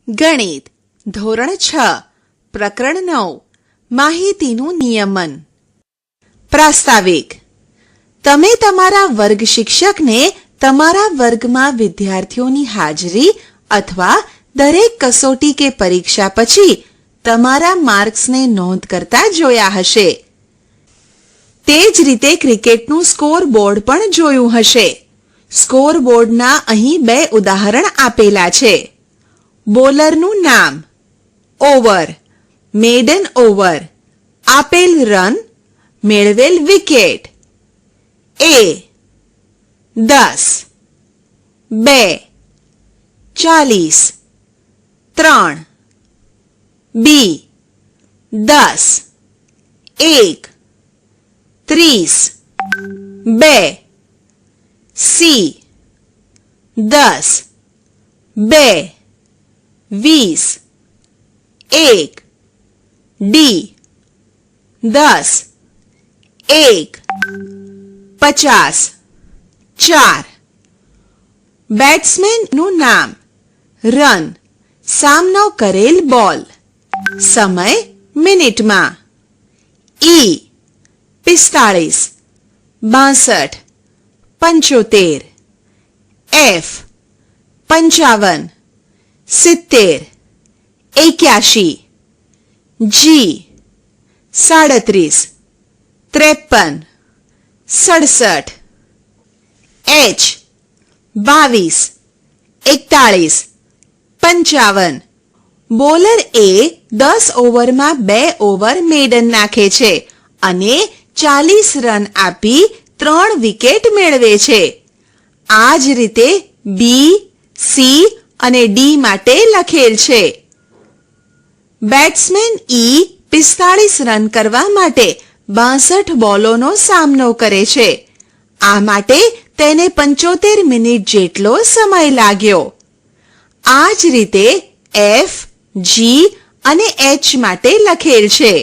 ગણિત ધોરણ 6 પ્રકરણ 9 માહિતીનું નિયમન. પ્રાસ્તાવિક. તમે તમારા વર્ગ શિક્ષકને તમારા વર્ગમાં વિદ્યાર્થીઓની હાજરી અથવા દરેક કસોટી કે પરીક્ષા પછી તમારા માર્ક્સને નોંધ કરતા જોયા હશે. તે જ રીતે ક્રિકેટનું સ્કોર બોર્ડ પણ જોયું હશે. સ્કોર બોર્ડના અહીં 2 ઉદાહરણ આપેલા છે. બોલરનું નામ, ઓવર, મેડન ઓવર, આપેલ રન, મેળવેલ wicket. A 10, B 40, 3, B 10, 1 30, 2 C 10, 2 20, 1 D 10, 1 50, 4. બેટ્સમેનનું નામ, રન, સામનો કરેલ બોલ, સમય મિનિટમાં. E 45, 62, 75, F 55, 70, 81, G 37, 53, 67, H 22, 41, 55. Bowler એ 10 ઓવરમાં 2 ઓવર મેડન નાખે છે અને 40 રન આપી 3 વિકેટ મેળવે છે. આ જ રીતે બી, સી અને ડી માટે લખેલ છે. બેટ્સમેન ઈ 45 રન કરવા માટે 62 બોલોનો સામનો કરે છે. આ માટે તેને 75 મિનિટ જેટલો સમય લાગ્યો. આ જ રીતે એફ, જી અને એચ માટે લખેલ છે.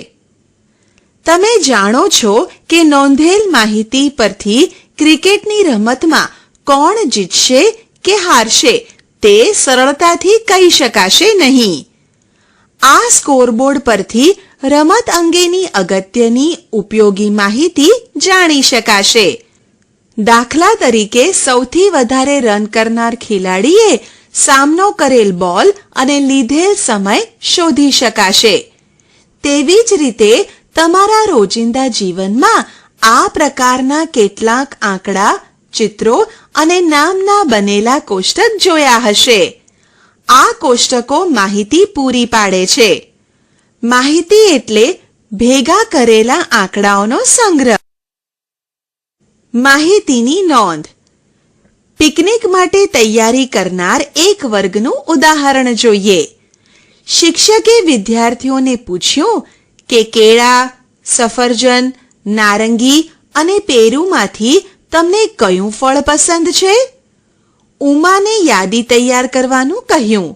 તમે જાણો છો કે નોંધેલ માહિતી પરથી ક્રિકેટની રમતમાં કોણ જીતશે કે હારશે તે સરળતાથી કહી શકાશે નહીં. આ સ્કોરબોર્ડ પરથી રમત અંગેની અગત્યની ઉપયોગી માહિતી જાણી શકાશે. દાખલા તરીકે સૌથી વધારે રન કરનાર ખેલાડીએ સામનો કરેલ બોલ અને લીધેલ સમય શોધી શકાશે. તેવી જ રીતે તમારા રોજિંદા જીવનમાં આ પ્રકારના કેટલાક આંકડા, ચિત્રો અને નામના બનેલા કોષ્ટક જોયા હશે. આ કોષ્ટકો માહિતી પૂરી પાડે છે. માહિતી એટલે ભેગા કરેલા આંકડાઓનો સંગ્રહ. માહિતીની નોંધ. પિકનિક માટે તૈયારી કરનાર એક વર્ગનું ઉદાહરણ જોઈએ. શિક્ષકે વિદ્યાર્થીઓને પૂછ્યું કે કેળા, સફરજન, નારંગી અને પેરુમાંથી તમને કયું ફળ પસંદ છે? ઉમાને યાદી તૈયાર કરવાનું કહ્યું.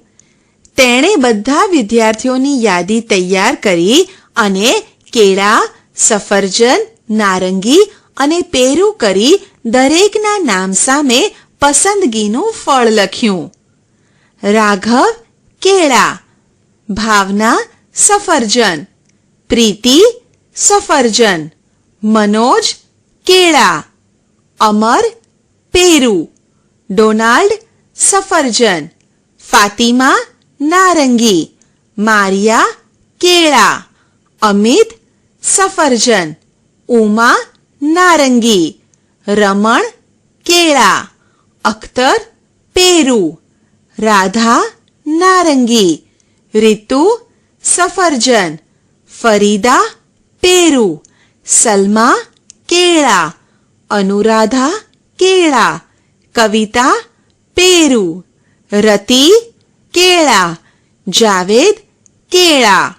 તેણે બધા વિદ્યાર્થીઓની યાદી તૈયાર કરી અને કેળા, સફરજન, નારંગી અને પેરુ કરી દરેકના નામ સામે પસંદગીનું ફળ લખ્યું. રાઘવ કેળા, ભાવના સફરજન, પ્રીતિ સફરજન, મનોજ કેળા, અમર પેરુ, ડોનાલ્ડ સફરજન, ફાતિમા નારંગી, મારિયા કેળા, અમિત સફરજન, ઉમા નારંગી, રમણ કેળા, અખ્તર પેરુ, રાધા નારંગી, રીતુ સફરજન, ફરીદા પેરુ, સલમા કેળા, અનુરાધા કેળા, કવિતા પેરુ, રતિ કેળા, જાવેદ કેળા.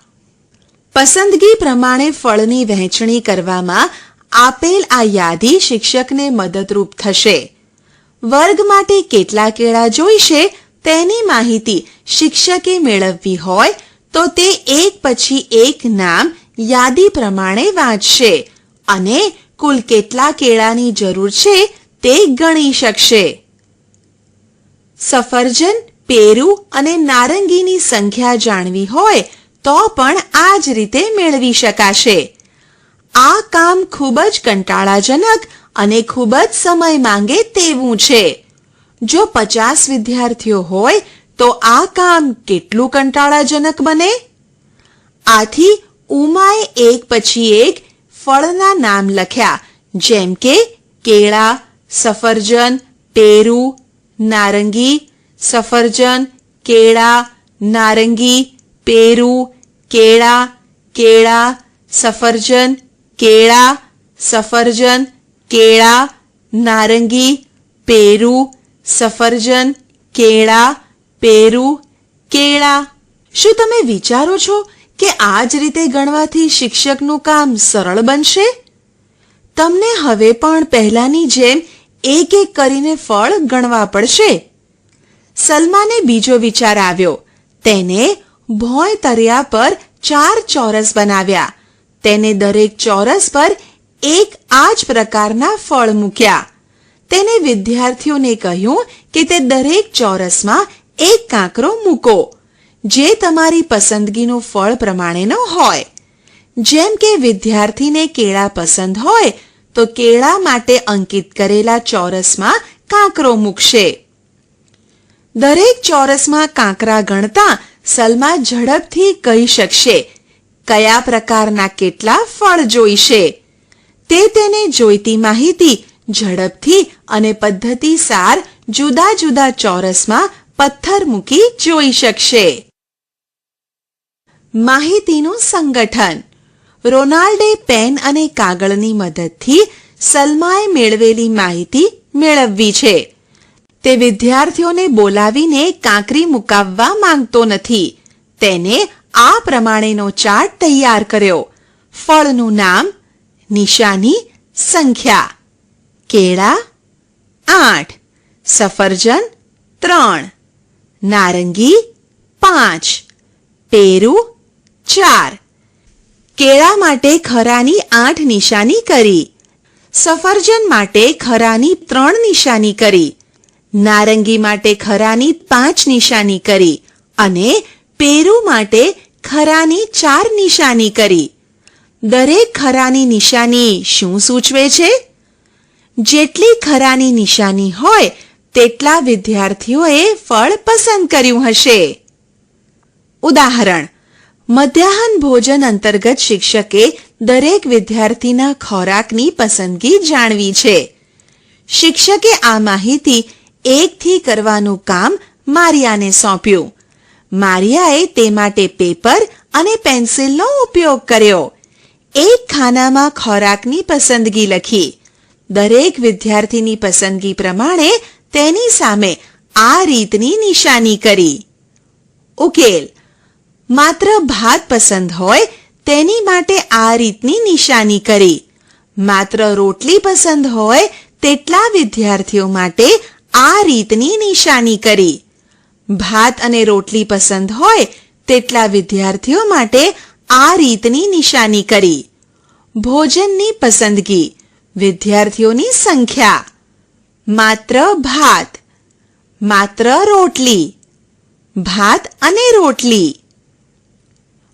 પસંદગી પ્રમાણે ફળની વહેંચણી કરવામાં આપેલ આ યાદી શિક્ષકને મદદરૂપ થશે. વર્ગ માટે કેટલા કેળા જોઈશે તેની માહિતી શિક્ષકે મેળવવી હોય તો તે એક પછી એક નામ યાદી પ્રમાણે વાંચશે અને કુલ કેટલા કેળાની જરૂર છે તે ગણી શકશે. સફરજન પેરું અને નારંગીની સંખ્યા જાણવી હોય તો પણ આ જ રીતે મેળવી શકાશે. આ કામ ખૂબ જ કંટાળાજનક અને ખૂબ જ સમય માંગે તેવું છે. જો 50 વિદ્યાર્થીઓ હોય તો આ કામ કેટલું કંટાળાજનક બને? આથી ઉમાએ એક પછી એક ફળના નામ લખ્યા, જેમ કે કેળા, સફરજન, પેરું, નારંગી, સફરજન, કેળા, નારંગી, પેરું, કેળા, કેળા, સફરજન, કેળા, સફરજન, કેળા, નારંગી, પેરું, સફરજન, કેળા, પેરું, કેળા. શું તમે વિચારો છો કે આ જ રીતે ગણવાથી શિક્ષકનું કામ સરળ બનશે? તમને હવે પણ પહેલાની જેમ એક એક કરીને ફળ ગણવા પડશે. સલમાને બીજો વિચાર આવ્યો. તેને ભોંય તરિયા પર 4 ચોરસ બનાવ્યા. તેને દરેક ચોરસ પર એક આ જ પ્રકારના ફળ મૂક્યા. તેને વિદ્યાર્થીઓને કહ્યું કે તે દરેક ચોરસમાં એક કાંકરો મૂકો, જે તમારી પસંદગીનું ફળ પ્રમાણેનો હોય. જેમ કે વિદ્યાર્થીને કેળા પસંદ હોય તો કેળા માટે અંકિત કરેલા ચોરસમાં કાંકરો મૂકશે. દરેક ચોરસમાં કાંકરા ગણતા સલમા ઝડપથી કહી શકશે કયા પ્રકારના કેટલા ફળ જોઈશે. તે તેને જોઈતી માહિતી ઝડપથી અને પદ્ધતિસાર જુદા જુદા ચોરસમાં પથ્થર મૂકી જોઈ શકશે. માહિતીનું સંગઠન. રોનાલ્ડે પેન અને કાગળની મદદથી સલમાએ મેળવેલી માહિતી મેળવવી છે. તે વિદ્યાર્થીઓને બોલાવીને કાંકરી મુકાવવા માંગતો નથી. તેને આ પ્રમાણેનો ચાર્ટ તૈયાર કર્યો. ફળનું નામ, નિશાની, સંખ્યા. કેળા 8, સફરજન 3, નારંગી 5, પેરું 4. કેળા માટે ખરાની 8 નિશાની કરી. સફરજન માટે ખરાની 3 નિશાની કરી. નારંગી માટે ખરાની 5 નિશાની કરી અને પેરું માટે ખરાની 4 નિશાની કરી. દરેક ખરાની નિશાની શું સૂચવે છે? જેટલી ખરાની નિશાની હોય તેટલા વિદ્યાર્થીઓએ ફળ પસંદ કર્યું હશે. ઉદાહરણ: મધ્યાહન ભોજન અંતર્ગત શિક્ષકે દરેક વિદ્યાર્થીના ખોરાકની પસંદગી જાણવી છે. શિક્ષકે આ માહિતી એકથી કરવાનું કામ મારિયાને સોંપ્યું. મારિયાએ તે માટે પેપર અને પેન્સિલનો ઉપયોગ કર્યો. એક ખાનામાં ખોરાકની પસંદગી લખી. દરેક વિદ્યાર્થીની પસંદગી પ્રમાણે તેની સામે આ રીતની નિશાની કરી. ઉકેલ: માત્ર ભાત પસંદ હોય તેની માટે આ રીતની નિશાની કરી. માત્ર રોટલી પસંદ હોય તેટલા વિદ્યાર્થીઓ માટે આ રીતની નિશાની કરી. ભાત અને રોટલી પસંદ હોય તેટલા વિદ્યાર્થીઓ માટે આ રીતની નિશાની કરી. ભોજનની પસંદગી, વિદ્યાર્થીઓની સંખ્યા. માત્ર ભાત, માત્ર રોટલી, ભાત અને રોટલી.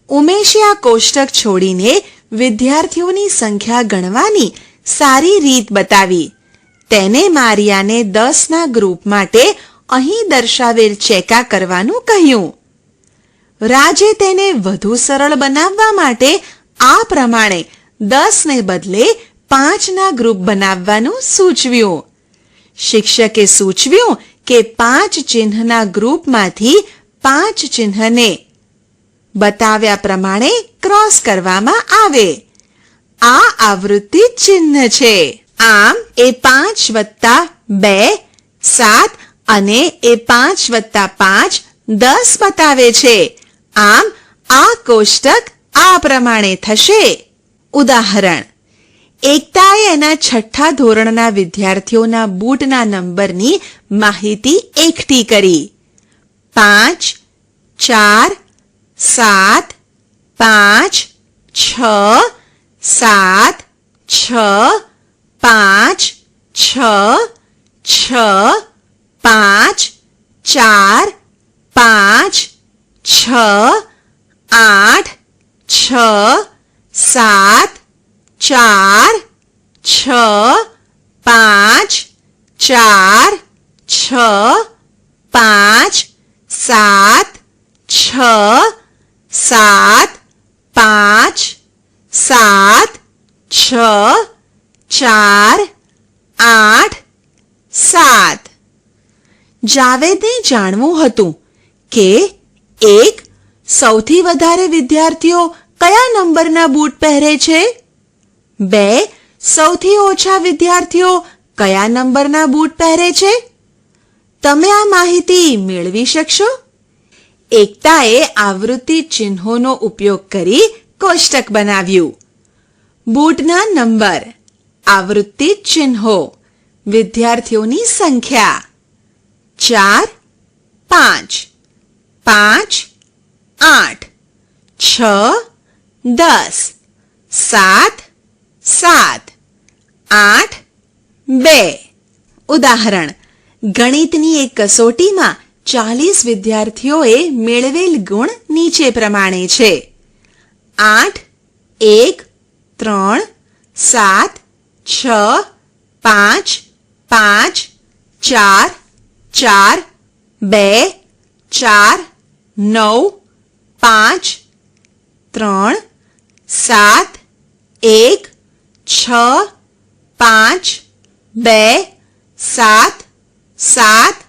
ઉમેશે આ કોષ્ટક છોડીને વિદ્યાર્થીઓની સંખ્યા ગણવાની સારી રીત બતાવી. તેને મારિયાને 10ના ગ્રુપ માટે અહીં દર્શાવેલ ચેકા કરવાનું કહ્યું. રાજે તેને વધુ સરળ બનાવવા માટે આ પ્રમાણે 10 ને બદલે 5ના ગ્રુપ બનાવવાનું સૂચવ્યું. શિક્ષકે સૂચવ્યું કે 5 ચિહ્નના ગ્રુપમાંથી 5 ચિહ્નને બતાવ્યા પ્રમાણે ક્રોસ કરવામાં આવે. આ આવૃત્તિ ચિહ્ન છે. આમ એ 5 વત્તા 2 7 અને એ 5 વત્તા 5 10 બતાવે છે. આમ આ કોષ્ટક આ પ્રમાણે થશે. ઉદાહરણ: એકતાએ એના 6થા ધોરણના વિદ્યાર્થીઓના બૂટના નંબરની માહિતી એકઠી કરી. 5 4 7 5 6 7 6 5 6 6 5 4 5 6 8 6 7 4 6 5 4 6 5 7 6 7 5 7 6 4 8 7. જાવેદને જાણવું હતું કે એક સૌથી વધારે વિદ્યાર્થીઓ કયા નંબરના બૂટ પહેરે છે, બે સૌથી ઓછા વિદ્યાર્થીઓ કયા નંબરના બૂટ પહેરે છે. તમે આ માહિતી મેળવી શકશો. એકતાએ આવૃત્તિ ચિહ્નોનો ઉપયોગ કરી કોષ્ટક બનાવ્યું. બૂટના નંબર, આવૃત્તિ ચિહ્નો, વિદ્યાર્થીઓની સંખ્યા 4 5 5 8 6 10 7 7 8 2. ઉદાહરણ: ગણિતની એક કસોટીમાં 40 વિદ્યાર્થીઓએ મેળવેલ ગુણ નીચે પ્રમાણે છે: 8 1 3 7 6 5 5 4 4 2 4 9 5 3 7 1 6 5 2 7 7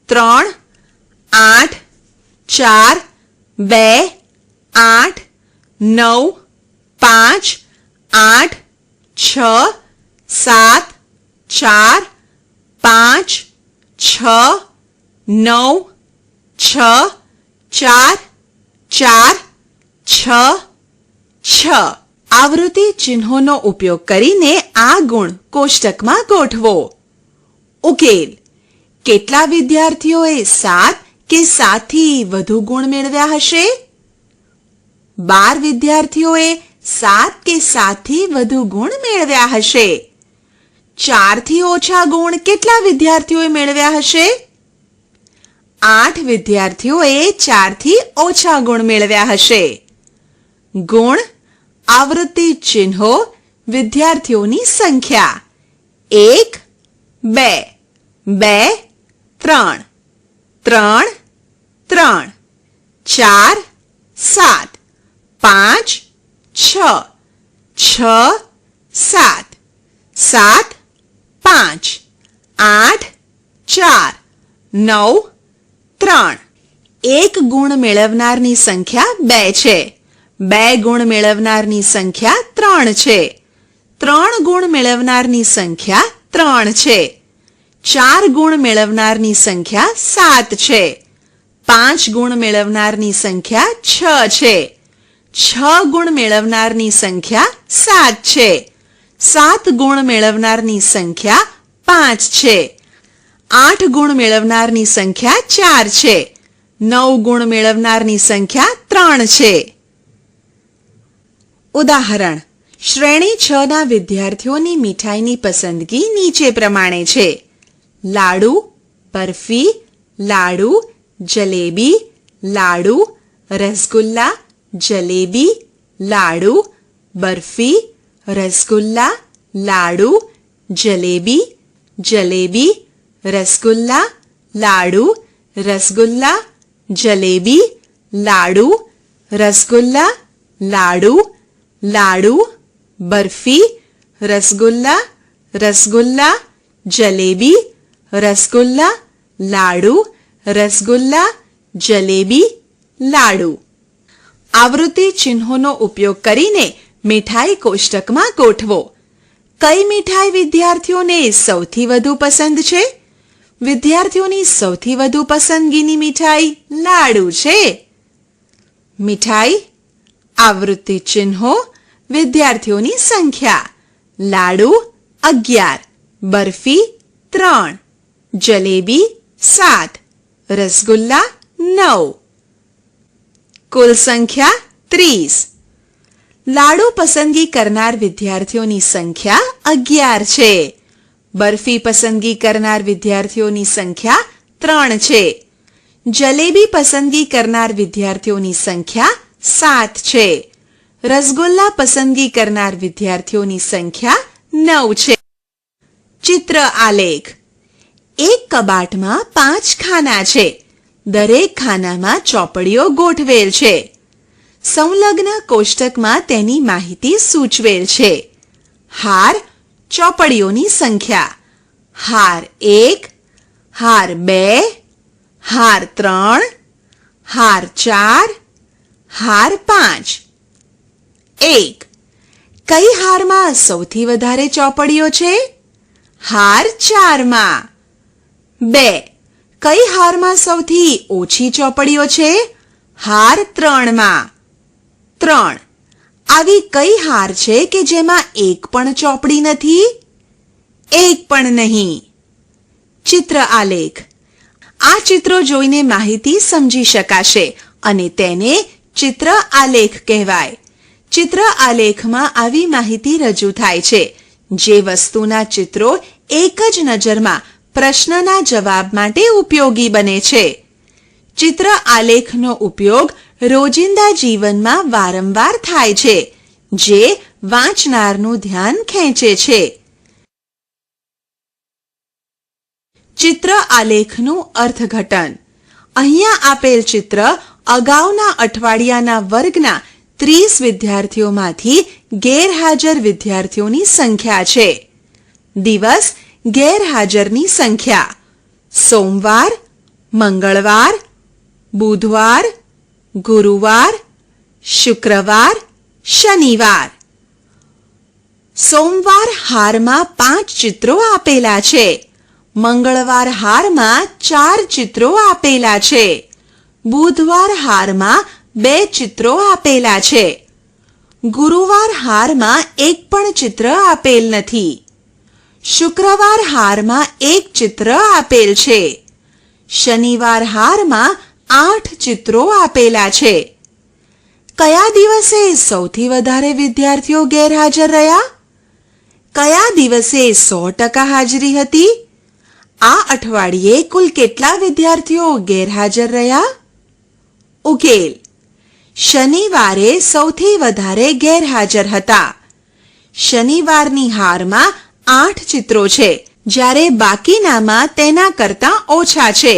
3 8 4 2 8 9 5 8 6 7 4 5 6 9 6 4 4 6 6. આવૃત્તિ ચિહ્નોનો ઉપયોગ કરીને આ ગુણ કોષ્ટકમાં ગોઠવો. ઉકેલ: કેટલા વિદ્યાર્થીઓએ 7 કે 7 થી વધુ ગુણ મેળવ્યા હશે? 12 વિદ્યાર્થીઓએ 7 કે 7 થી વધુ ગુણ મેળવ્યા હશે. 4 થી ઓછા ગુણ કેટલા વિદ્યાર્થીઓએ મેળવ્યા હશે? 8 વિદ્યાર્થીઓએ 4 થી ઓછા ગુણ મેળવ્યા હશે. ગુણ, આવૃત્તિ ચિહ્નો, વિદ્યાર્થીઓની સંખ્યા 1 2 2 3 3 3 4 7 5 6 6 7 7 5 8 4 9 3. એક ગુણ મેળવનારની સંખ્યા 2 છે. 2 ગુણ મેળવનારની સંખ્યા 3 છે. 3 ગુણ મેળવનારની સંખ્યા 3 છે. 4 ગુણ મેળવનારની સંખ્યા 7 છે. 5 ગુણ મેળવનારની સંખ્યા 6 છે. 6 ગુણ મેળવનારની સંખ્યા 7 છે. 7 ગુણ મેળવનારની સંખ્યા 5 છે. 8 ગુણ મેળવનારની સંખ્યા 4 છે. 9 ગુણ મેળવનારની સંખ્યા 3 છે. ઉદાહરણ: શ્રેણી 6 ના વિદ્યાર્થીઓની મીઠાઈની પસંદગી નીચે પ્રમાણે છે: લાડુ, બરફી, લાડુ, જલેબી, લાડુ, રસગુલ્લા, જલેબી, લાડુ, બરફી, રસગુલ્લા, લાડુ, જલેબી, જલેબી, રસગુલ્લા, લાડુ, રસગુલ્લા, જલેબી, લાડુ, રસગુલ્લા, લાડુ, લાડુ, બરફી, રસગુલ્લા, રસગુલ્લા, જલેબી, રસગુલ્લા, લાડુ, રસગુલ્લા, જલેબી, લાડુ. આવૃત્તિ ચિહ્નોનો ઉપયોગ કરીને મીઠાઈ કોષ્ટકમાં ગોઠવો. કઈ મીઠાઈ વિદ્યાર્થીઓને સૌથી વધુ પસંદ છે? વિદ્યાર્થીઓની સૌથી વધુ પસંદગીની મીઠાઈ લાડુ છે. મીઠાઈ, આવૃત્તિ ચિહ્નો, વિદ્યાર્થીઓની સંખ્યા: લાડુ 11, બરફી 3, જલેબી 7, રસગુલ્લા 9. કુલ સંખ્યા 30. લાડુ પસંદગી કરનાર વિદ્યાર્થીઓની સંખ્યા 11 છે. બરફી પસંદગી કરનાર વિદ્યાર્થીઓની સંખ્યા 3 છે. જલેબી પસંદગી કરનાર વિદ્યાર્થીઓની સંખ્યા 7 છે. રસગુલ્લા પસંદગી કરનાર વિદ્યાર્થીઓની સંખ્યા 9 છે. ચિત્ર આલેખ. એક કબાટમાં 5 ખાના છે. દરેક ખાનામાં ચોપડીઓ ગોઠવેલ છે. સંલગ્ન કોષ્ટકમાં તેની માહિતી સૂચવેલ છે. હાર ચોપડીઓની સંખ્યા: હાર 1, હાર 2, હાર 3, હાર 4, હાર 5. 1. કઈ હારમાં સૌથી વધારે ચોપડીઓ છે? હાર 4માં. 2. કઈ હારમાં સૌથી ઓછી ચોપડીઓ છે? હાર 3માં. 3. આવી કઈ હાર છે કે જેમાં એક પણ ચોપડી નથી? એક પણ નહીં. ચિત્ર આલેખ. આ ચિત્રો જોઈને માહિતી સમજી શકાશે અને તેને ચિત્ર આલેખ કહેવાય. ચિત્ર આલેખમાં આવી માહિતી રજૂ થાય છે જે વસ્તુના ચિત્રો એક જ નજરમાં પ્રશ્નના જવાબ માટે ઉપયોગી બને છે. ચિત્ર આલેખનો ઉપયોગ રોજિંદા જીવનમાં વારંવાર થાય છે, જે વાંચનારનું ધ્યાન ખેંચે છે. ચિત્ર આલેખનું અર્થઘટન. અહીંયા આપેલ ચિત્ર અગાઉના અઠવાડિયાના વર્ગના 30 વિદ્યાર્થીઓમાંથી ગેરહાજર વિદ્યાર્થીઓની સંખ્યા છે. દિવસ ગેરહાજરની સંખ્યા: સોમવાર, મંગળવાર, બુધવાર, ગુરુવાર, શુક્રવાર, શનિવાર. સોમવાર હારમાં 5 ચિત્રો આપેલા છે. મંગળવાર હારમાં 4 ચિત્રો આપેલા છે. બુધવાર હારમાં 2 ચિત્રો આપેલા છે. ગુરુવાર હારમાં એક પણ ચિત્ર આપેલ નથી. શુક્રવાર હારમાં 1 ચિત્ર આપેલ છે. શનિવાર હારમાં 8 ચિત્રો આપેલા છે. કયા દિવસે સૌથી વધારે વિદ્યાર્થીઓ ગેરહાજર રહ્યા? કયા દિવસે 100% હાજરી હતી? આ અઠવાડિયે કુલ કેટલા વિદ્યાર્થીઓ ગેરહાજર રહ્યા? ઉકેલ. શનિવારે સૌથી વધારે ગેરહાજર હતા. શનિવારની હારમાં 8 ચિત્રો છે, જ્યારે બાકીનામાં તેના કરતાં ઓછા છે.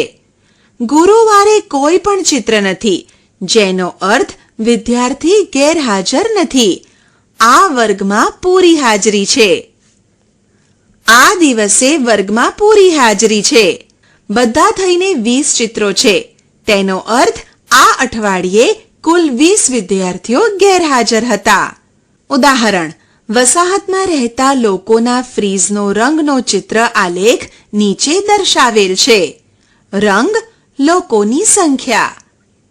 ગુરુવારે કોઈ પણ ચિત્ર નથી, જેનો અર્થ વિદ્યાર્થી ગેરહાજર નથી. આ વર્ગમાં પૂરી હાજરી છે. આ દિવસે વર્ગમાં પૂરી હાજરી છે. બધા થઈને 20 ચિત્રો છે. તેનો અર્થ આ અઠવાડિયે કુલ 20 વિદ્યાર્થીઓ ગેરહાજર હતા. ઉદાહરણ: વસાહતમાં રહેતા લોકોના ફ્રીઝનો રંગનો ચિત્ર આલેખ નીચે દર્શાવેલ છે. રંગ: લોકોની સંખ્યા.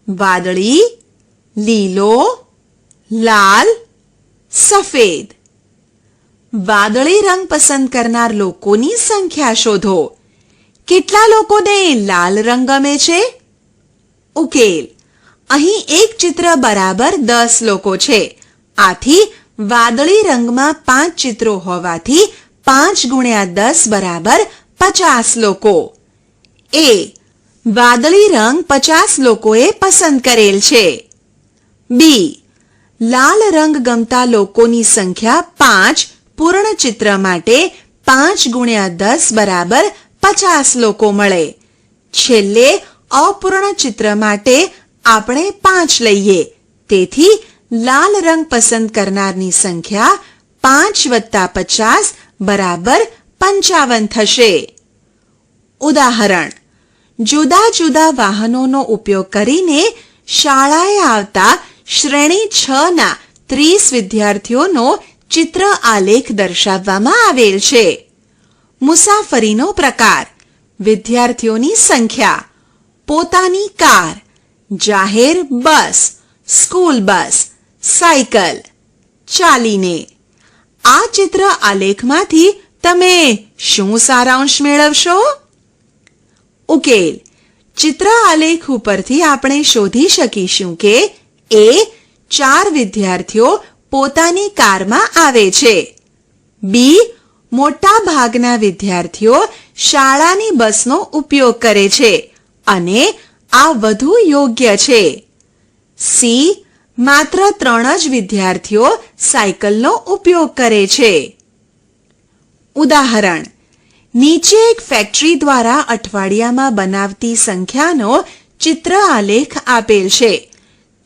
વાદળી, લીલો, લાલ, સફેદ. વાદળી રંગ પસંદ કરનાર લોકોની સંખ્યા શોધો. કેટલા લોકોને લાલ રંગ ગમે છે? ઉકેલ. અહીં એક ચિત્ર બરાબર 10 લોકો છે. આથી વાદળી રંગમાં 5 ચિત્રો હોવાથી 5 ગુણ્યા 10 બરાબર 50 લોકો. એ. વાદળી રંગ 50 લોકોએ પસંદ કરેલ છે. બી. લાલ રંગ ગમતા લોકોની સંખ્યા 5 પૂર્ણ ચિત્ર માટે 5 ગુણ્યા 10 બરાબર 50 લોકો મળે. છેલ્લે અપૂર્ણ ચિત્ર માટે આપણે 5 લઈએ. તેથી લાલ રંગ પસંદ કરનારની સંખ્યા 5 વત્તા 50 બરાબર 55 થશે. ઉદાહરણ: જુદા જુદા વાહનોનો ઉપયોગ કરીને શાળાએ આવતા શ્રેણી 6 ના 30 વિદ્યાર્થીઓનો ચિત્ર આલેખ દર્શાવવામાં આવેલ છે. મુસાફરીનો પ્રકાર: વિદ્યાર્થીઓની સંખ્યા, પોતાની કાર, જાહેર બસ, સ્કૂલ બસ, સાયકલ, ચાલીને. આ ચિત્ર આલેખમાંથી તમે શું સારાંશ મેળવશો? ઉકેલ. ચિત્ર આલેખ ઉપરથી આપણે શોધી શકીશું કે એ 4 વિદ્યાર્થીઓ પોતાની કારમાં આવે છે. બી. મોટા ભાગના વિદ્યાર્થીઓ શાળાની બસનો ઉપયોગ કરે છે અને આ વધુ યોગ્ય છે. સી. માત્ર 3 જ વિદ્યાર્થીઓ સાયકલનો ઉપયોગ કરે છે. ઉદાહરણ: નીચે એક ફેક્ટરી દ્વારા અઠવાડિયામાં બનાવતી સંખ્યાનો ચિત્ર આલેખ આપેલ છે.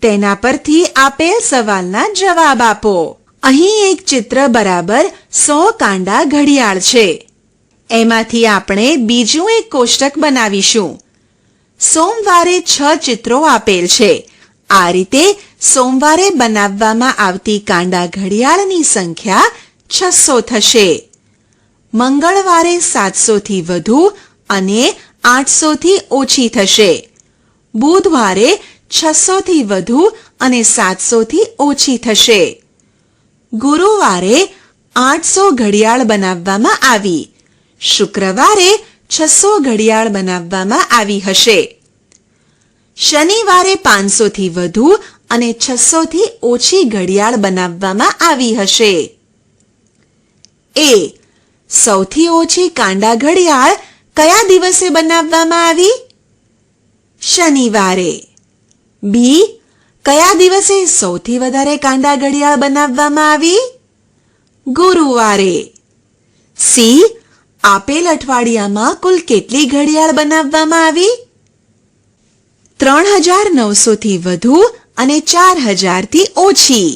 તેના પરથી આપેલ સવાલના જવાબ આપો. અહીં એક ચિત્ર બરાબર 100 કાંડા ઘડિયાળ છે. એમાંથી આપણે બીજું એક કોષ્ટક બનાવીશું. સોમવારે 6 ચિત્રો આપેલ છે. આ રીતે સોમવારે બનાવવામાં આવતી કાંડા ઘડિયાળની સંખ્યા 600 થશે. મંગળવારે 700 થી વધુ અને 800 થી ઓછી થશે. બુધવારે 600 થી વધુ અને 700 થી ઓછી થશે. ગુરુવારે 800 ઘડિયાળ બનાવવામાં આવી. શુક્રવારે 600 ઘડિયાળ બનાવવામાં આવી હશે. શનિવારે 500 થી વધુ અને 600 થી ઓછી ઘડિયાળ બનાવવામાં આવી હશે. એ. સૌથી ઓછી કાંડા ઘડિયાળ કયા દિવસે બનાવવામાં આવી? શનિવારે. બી. કયા દિવસે સૌથી વધારે કાંડા ઘડિયાળ બનાવવામાં આવી? ગુરુવારે. સી. આપેલ અઠવાડિયામાં કુલ કેટલી ઘડિયાળ બનાવવામાં આવી? 3900 થી વધુ અને 4000 થી ઓછી.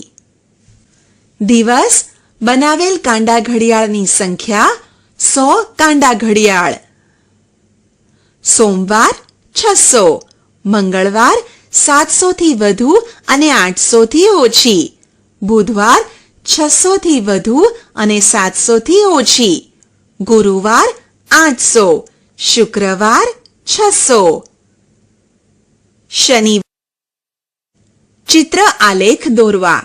દિવસ: બનાવેલ કાંડા ઘડિયાળની સંખ્યા 100 કાંડા ઘડિયાળ. સોમવાર 600, મંગળવાર 700 થી વધુ અને 800 થી ઓછી, બુધવાર 600 થી વધુ અને 700 થી ઓછી, ગુરુવાર 800, શુક્રવાર 600. શનિવાર. ચિત્ર આલેખ દોરવા.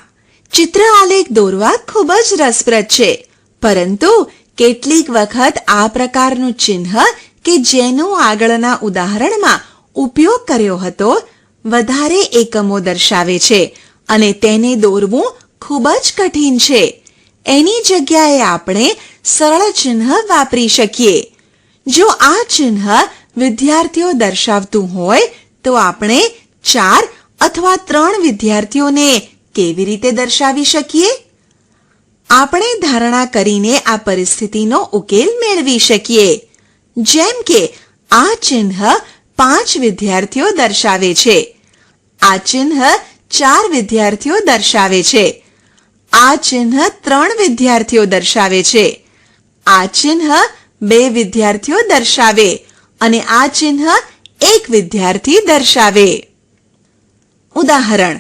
ચિત્ર આલેખ દોરવા ખૂબ જ રસપ્રદ છે, પરંતુ કેટલીક વખત આ પ્રકારનું ચિહ્ન કે જેનું આગળના ઉદાહરણમાં ઉપયોગ કર્યો હતો વધારે એકમો દર્શાવે છે અને તેને દોરવું ખૂબ જ કઠિન છે. એની જગ્યાએ આપણે સરળ ચિહ્ન વાપરી શકીએ. જો આ ચિહ્ન વિદ્યાર્થીઓ દર્શાવતું હોય તો આપણે 4 અથવા 3 વિદ્યાર્થીઓને કેવી રીતે દર્શાવી શકીએ? આપણે ધારણા કરીને આ પરિસ્થિતિનો ઉકેલ મેળવી શકીએ. જેમ કે આ ચિહ્ન 5 વિદ્યાર્થીઓ દર્શાવે છે. આ ચિહ્ન 4 વિદ્યાર્થીઓ દર્શાવે છે. આ ચિહ્ન 3 વિદ્યાર્થીઓ દર્શાવે છે. આ ચિહ્ન 2 વિદ્યાર્થીઓ દર્શાવે અને આ ચિહ્ન 1 વિદ્યાર્થી દર્શાવે. ઉદાહરણ: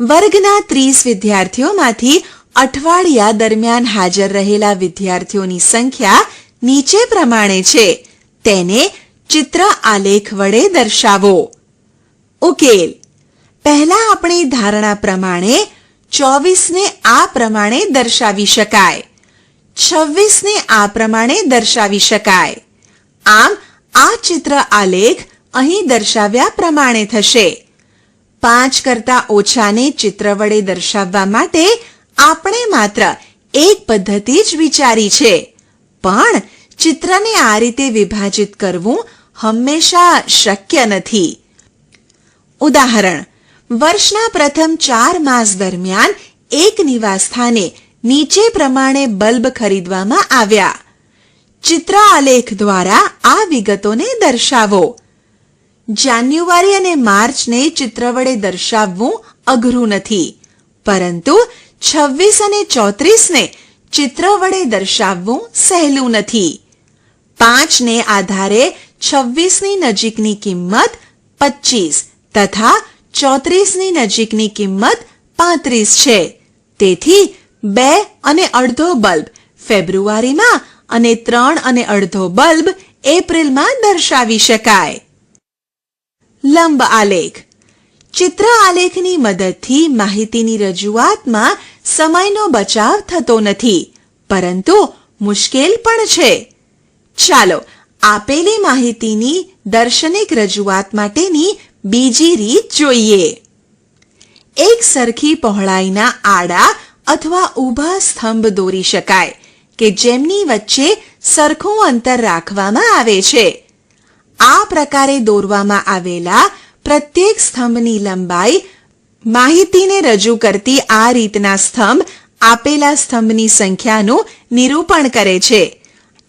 વર્ગના 30 વિદ્યાર્થીઓમાંથી અઠવાડિયા દરમિયાન હાજર રહેલા વિદ્યાર્થીઓની સંખ્યા નીચે પ્રમાણે છે. તેને ચિત્ર આલેખ વડે દર્શાવો. ઉકેલ: પહેલા આપણી ધારણા પ્રમાણે 24 ને આ પ્રમાણે દર્શાવી શકાય. 26 ને આ પ્રમાણે દર્શાવી શકાય. આમ આ ચિત્ર આલેખ અહીં દર્શાવ્યા પ્રમાણે થશે. 5 કરતા ઓછાને ચિત્ર વડે દર્શાવવા માટે આપણે માત્ર એક પદ્ધતિ જ વિચારી છે, પણ ચિત્રને આ રીતે વિભાજિત કરવું હંમેશા શક્ય નથી. ઉદાહરણ: વર્ષના પ્રથમ 4 માસ દરમિયાન એક નિવાસસ્થાને નીચે પ્રમાણે બલ્બ ખરીદવામાં આવ્યા. ચિત્ર આલેખ દ્વારા આ વિગતોને દર્શાવો. જાન્યુઆરી અને માર્ચને ચિત્ર વડે દર્શાવવું અઘરું નથી, પરંતુ 26 અને 34ને ચિત્ર વડે દર્શાવવું સહેલું નથી. 5 ને આધારે 26ની નજીકની કિંમત 25 તથા 34ની નજીકની કિંમત 35 છે. તેથી 2 અને અડધો બલ્બ ફેબ્રુઆરીમાં અને 3 અને અડધો બલ્બ એપ્રિલમાં દર્શાવી શકાય. લંબ આલેખ. ચિત્ર આલેખની મદદથી માહિતીની રજૂઆતમાં સમયનો બચાવ થતો નથી, પરંતુ મુશ્કેલ પણ છે. ચાલો આપેલી માહિતીની દર્શનિક રજૂઆત માટેની બીજી રીત જોઈએ. એક સરખી પહોળાઈના આડા અથવા ઊભા સ્તંભ દોરી શકાય કે જેમની વચ્ચે સરખું અંતર રાખવામાં આવે છે. આ પ્રકારે દોરવામાં આવેલા પ્રત્યેક સ્તંભની લંબાઈ માહિતીને રજૂ કરતી આ રીતના સ્તંભ આપેલા સ્તંભની સંખ્યાનું નિરૂપણ કરે છે.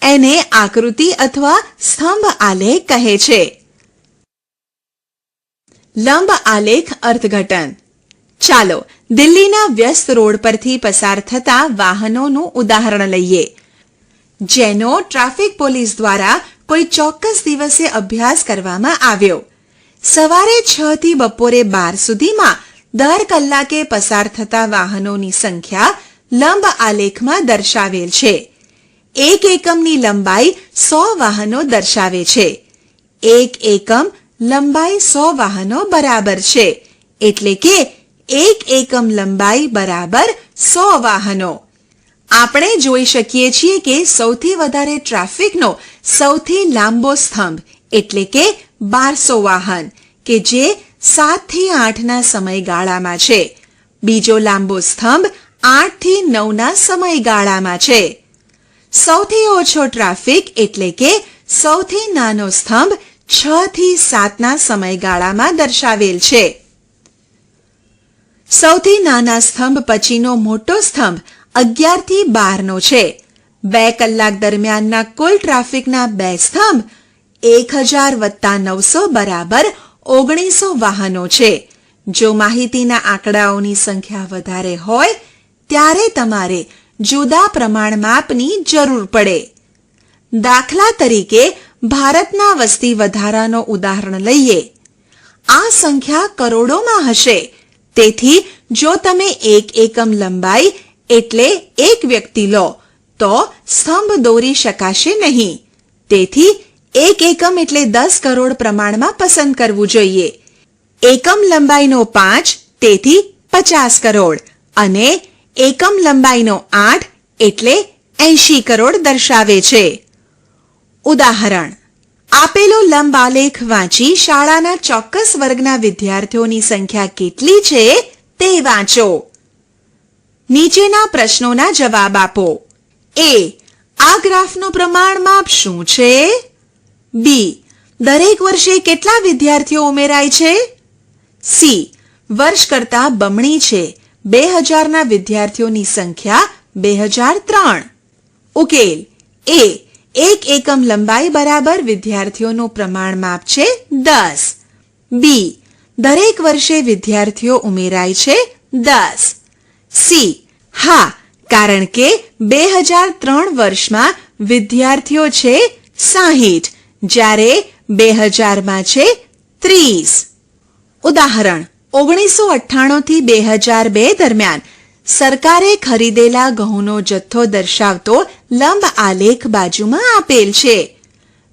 એને આકૃતિ અથવા સ્તંભ આલેખ કહે છે. લંબ આલેખ અર્થઘટન. ચાલો દિલ્હીના વ્યસ્ત રોડ પરથી પસાર થતા વાહનોનું ઉદાહરણ લઈએ, જેનો ટ્રાફિક પોલીસ દ્વારા કોઈ ચોક્કસ દિવસે અભ્યાસ કરવામાં આવ્યો. સવારે 6 થી બપોરે 12 સુધીમાં દર કલાકે પસાર થતા વાહનોની સંખ્યા લંબ આલેખમાં દર્શાવેલ છે. એક એકમની લંબાઈ 100 વાહનો દર્શાવે છે. એક એકમ લંબાઈ 100 વાહનો બરાબર છે, એટલે કે એક એકમ લંબાઈ બરાબર 100 વાહનો. આપણે જોઈ શકીએ છીએ કે સૌથી વધારે ટ્રાફિકનો સૌથી લાંબો સ્તંભ એટલે કે 1200 વાહન કે જે 7 થી 8 ના સમયગાળામાં છે. બીજો લાંબો સ્તંભ 8 થી 9 ના સમયગાળામાં છે. સૌથી ઓછો ટ્રાફિક એટલે કે સૌથી નાનો સ્તંભ 6 થી 7 ના સમયગાળામાં દર્શાવેલ છે. સૌથી નાના સ્તંભ પછીનો મોટો સ્તંભ 11 થી 12 નો છે. 2 કલાક દરમિયાનના કુલ ટ્રાફિકના 2 સ્તંભ 1000 વત્તા 900 બરાબર 1900 વાહનો છે. જો માહિતીના આંકડાઓની સંખ્યા વધારે હોય ત્યારે તમારે જુદા પ્રમાણ માપની જરૂર પડે. દાખલા તરીકે ભારતના વસ્તી વધારાનો ઉદાહરણ લઈએ. આ સંખ્યા કરોડોમાં હશે. તેથી જો તમે એક એકમ લંબાઈ એટલે એક વ્યક્તિ લો તો સ્તંભ દોરી શકાશે નહીં. તેથી એક એકમ એટલે 10 કરોડ પ્રમાણમાં પસંદ કરવું જોઈએ. એકમ લંબાઈનો 5 તેથી 50 કરોડ અને એકમ લંબાઈનો 8 એટલે 80 કરોડ દર્શાવે છે. ઉદાહરણ: આપેલો લંબ આલેખ વાંચી શાળાના ચોક્કસ વર્ગના વિદ્યાર્થીઓની સંખ્યા કેટલી છે તે વાંચો. નીચેના પ્રશ્નોના જવાબ આપો. A. આ ગ્રાફનું પ્રમાણ માપ શું છે? B. દરેક વર્ષે કેટલા વિદ્યાર્થીઓ ઉમેરાય છે? C. વર્ષ કરતા બમણી છે. 2000 ના વિદ્યાર્થીઓની સંખ્યા 2003. ઉકેલ: A. એક એકમ લંબાઈ બરાબર વિદ્યાર્થીઓનું પ્રમાણ માપ છે 10. B. દરેક વર્ષે વિદ્યાર્થીઓ ઉમેરાય છે 10. C. હા, કારણ કે 2003 વર્ષમાં વિદ્યાર્થીઓ છે 60, જ્યારે 2000માં છે 30. ઉદાહરણ: 1998 થી 2002 દરમિયાન સરકારે ખરીદેલા ઘઉંનો જથ્થો દર્શાવતો લંબ આલેખ બાજુમાં આપેલ છે.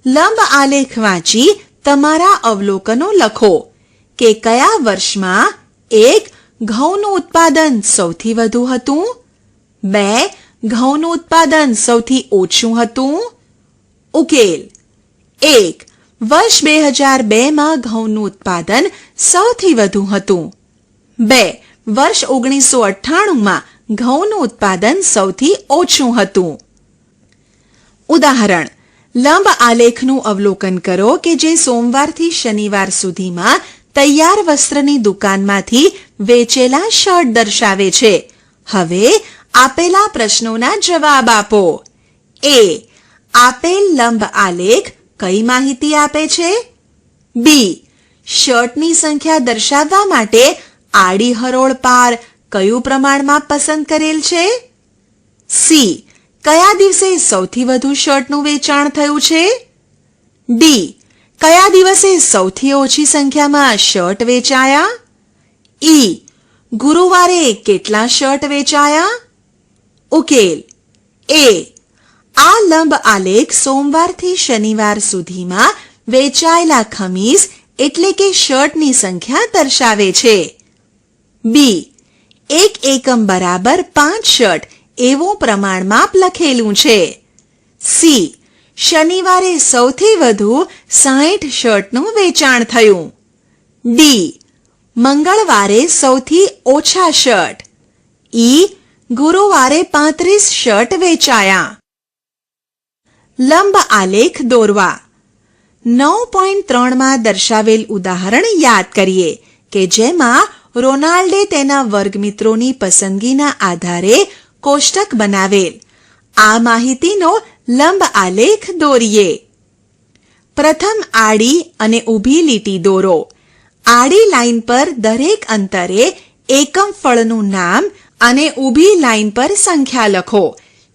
લંબ આલેખ વાંચી તમારા અવલોકનો લખો કે કયા વર્ષમાં 1. ઘઉંનું ઉત્પાદન સૌથી વધુ હતું, 2. ઘઉંનું ઉત્પાદન સૌથી ઓછું હતું. ઉકેલ: 1. વર્ષ 2002માં ઘઉંનું ઉત્પાદન સૌથી વધુ હતું. 2. વર્ષ 1998માં ઘઉંનું ઉત્પાદન સૌથી ઓછું હતું. ઉદાહરણ: લંબ આલેખનું અવલોકન કરો કે જે સોમવારથી શનિવાર સુધીમાં તૈયાર વસ્ત્રની દુકાનમાંથી વેચેલા શર્ટ દર્શાવે છે. હવે આપેલા પ્રશ્નોના જવાબ આપો. A. આપેલ લંબ આલેખ કઈ માહિતી આપે છે? B. શર્ટની સંખ્યા દર્શાવવા માટે આડી હરોળ પાર કયું પ્રમાણમાં પસંદ કરેલ છે? C. કયા દિવસે સૌથી વધુ શર્ટનું વેચાણ થયું છે? D. કયા દિવસે સૌથી ઓછી સંખ્યામાં શર્ટ વેચાયા? E. ગુરુવારે કેટલા શર્ટ વેચાયા? ઉકેલ: A. આ લંબ આલેખ સોમવારથી શનિવાર સુધીમાં વેચાયેલા ખમીસ એટલે કે શર્ટની સંખ્યા દર્શાવે છે. B. એક એકમ બરાબર 5 શર્ટ એવું પ્રમાણમાપ લખેલું છે. C. શનિવારે સૌથી વધુ 60 શર્ટનું વેચાણ થયું. D. મંગળવારે સૌથી ઓછા શર્ટ. E. ગુરુવારે 35 શર્ટ વેચાયા. લંબ આલેખ દોરવા. 9.3 માં દર્શાવેલ ઉદાહરણ યાદ કરીએ કે જેમાં રોનાલ્ડે તેના વર્ગમિત્રોની પસંદગીના આધારે કોષ્ટક બનાવેલ. આ માહિતીનો લંબ આલેખ દોરીએ. પ્રથમ આડી અને ઊભી લીટી દોરો. આડી લાઈન પર દરેક અંતરે એકમ ફળનું નામ અને ઊભી લાઈન પર સંખ્યા લખો,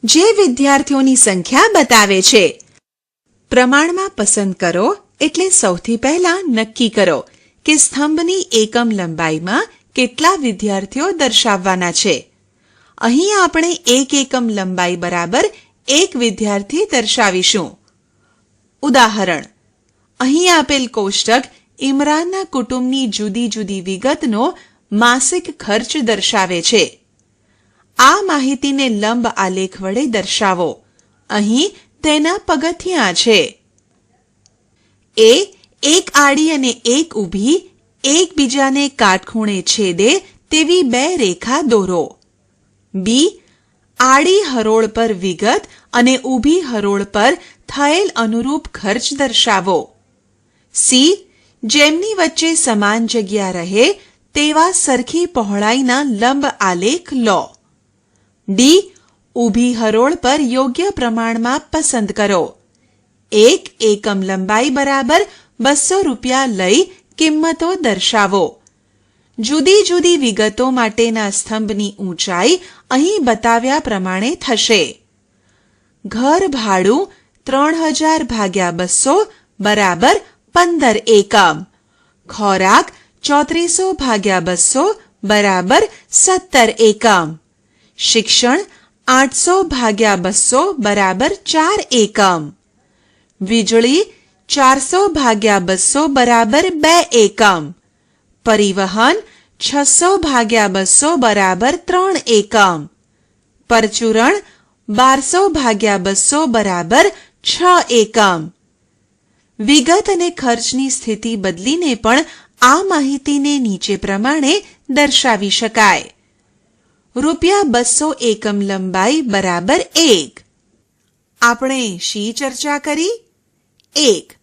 જે વિદ્યાર્થીઓની સંખ્યા બતાવે છે. પ્રમાણમાં પસંદ કરો એટલે સૌથી પહેલા નક્કી કરો કે સ્તંભની એકમ લંબાઈમાં કેટલા વિદ્યાર્થીઓ દર્શાવવાના છે. અહીં આપણે એક એકમ લંબાઈ બરાબર એક વિદ્યાર્થી દર્શાવીશું. ઉદાહરણ: અહીં આપેલ કોષ્ટક ઇમરાનના કુટુંબની જુદી જુદી વિગતનો માસિક ખર્ચ દર્શાવે છે. આ માહિતીને લંબ આલેખ વડે દર્શાવો. અહીં તેના પગથિયાં છે. એક આડી અને એક ઊભી એકબીજાને કાટખૂણે છેદે તેવી બે રેખા દોરો. બી. આડી હરોળ પર વિગત અને ઊભી હરોળ પર થયેલ અનુરૂપ ખર્ચ દર્શાવો. સી. જેમની વચ્ચે સમાન જગ્યા રહે તેવા સરખી પહોળાઈના લંબ આલેખ લો. ડી. ઊભી હરોળ પર યોગ્ય પ્રમાણમાં પસંદ કરો. એક એકમ લંબાઈ બરાબર 200 રૂપિયા લઈ કિંમતો દર્શાવો. જુદી જુદી વિગતો માટેના સ્તંભની ઊંચાઈ અહીં બતાવ્યા પ્રમાણે થશે. ઘર ભાડું 3000 ભાગ્યા 200 બરાબર 15 એકમ. ખોરાક 3400 ભાગ્યા 200 બરાબર 17 એકમ. શિક્ષણ 800 ભાગ્યા 200 બરાબર 4 એકમ. વીજળી 400 ભાગ્યા 200 બરાબર 2 એકમ. પરિવહન 600 ભાગ્યા 200 બરાબર 3 એકમ. પરચુરણ 1200 ભાગ્યા 200 બરાબર 6 એકમ. વિગત અને ખર્ચની સ્થિતિ બદલીને પણ આ માહિતીને નીચે પ્રમાણે દર્શાવી શકાય. રૂપિયા 200 એકમ લંબાઈ બરાબર 1. આપણે શી ચર્ચા કરી? 1.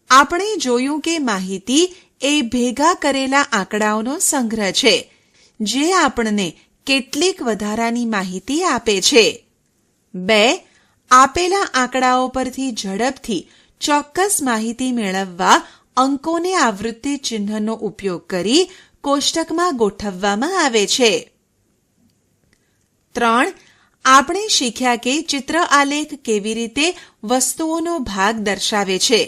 આપણે જોયું કે માહિતી એ ભેગા કરેલા આંકડાઓનો સંગ્રહ છે, જે આપણને કેટલીક વધારાની માહિતી આપે છે. 2. આપેલા આંકડાઓ પરથી ઝડપથી ચોક્કસ માહિતી મેળવવા અંકોને આવૃત્તિ ચિહ્નનો ઉપયોગ કરી કોષ્ટકમાં ગોઠવવામાં આવે છે. 3. આપણે શીખ્યા કે ચિત્ર આલેખ કેવી રીતે વસ્તુઓનો ભાગ દર્શાવે છે.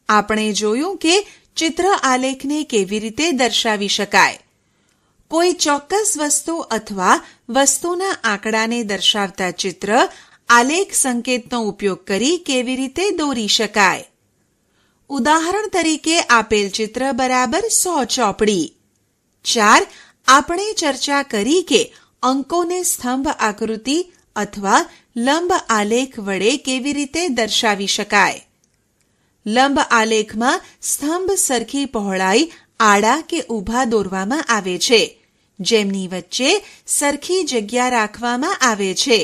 આપણે જોયું કે ચિત્ર આલેખને કેવી રીતે દર્શાવી શકાય. કોઈ ચોક્કસ વસ્તુ અથવા વસ્તુના આંકડાને દર્શાવતા ચિત્ર આલેખ સંકેતનો ઉપયોગ કરી કેવી રીતે દોરી શકાય. ઉદાહરણ તરીકે આપેલ ચિત્ર બરાબર 100 ચોપડી. 4. આપણે ચર્ચા કરી કે અંકોને સ્તંભ આકૃતિ અથવા લંબ આલેખ વડે કેવી રીતે દર્શાવી શકાય. લંબ આલેખમાં સ્તંભ સરખી પહોળાઈ આડા કે ઊભા દોરવામાં આવે છે, જેમની વચ્ચે સરખી જગ્યા રાખવામાં આવે છે.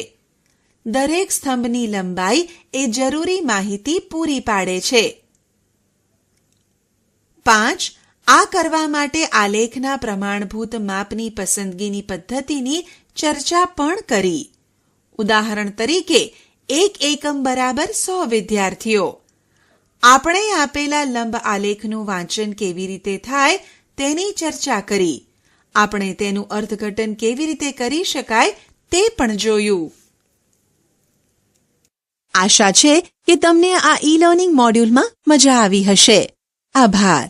દરેક સ્તંભની લંબાઈ એ જરૂરી માહિતી પૂરી પાડે છે. 5. આ કરવા માટે આલેખના પ્રમાણભૂત માપની પસંદગીની પદ્ધતિની ચર્ચા પણ કરી. ઉદાહરણ તરીકે એક એકમ બરાબર 100 વિદ્યાર્થીઓ. આપણે આપેલા લંબ આલેખનું વાંચન કેવી રીતે થાય તેની ચર્ચા કરી. આપણે તેનું અર્થઘટન કેવી રીતે કરી શકાય તે પણ જોયું. આશા છે કે તમને આ ઈ લર્નિંગ મોડ્યુલમાં મજા આવી હશે. આભાર.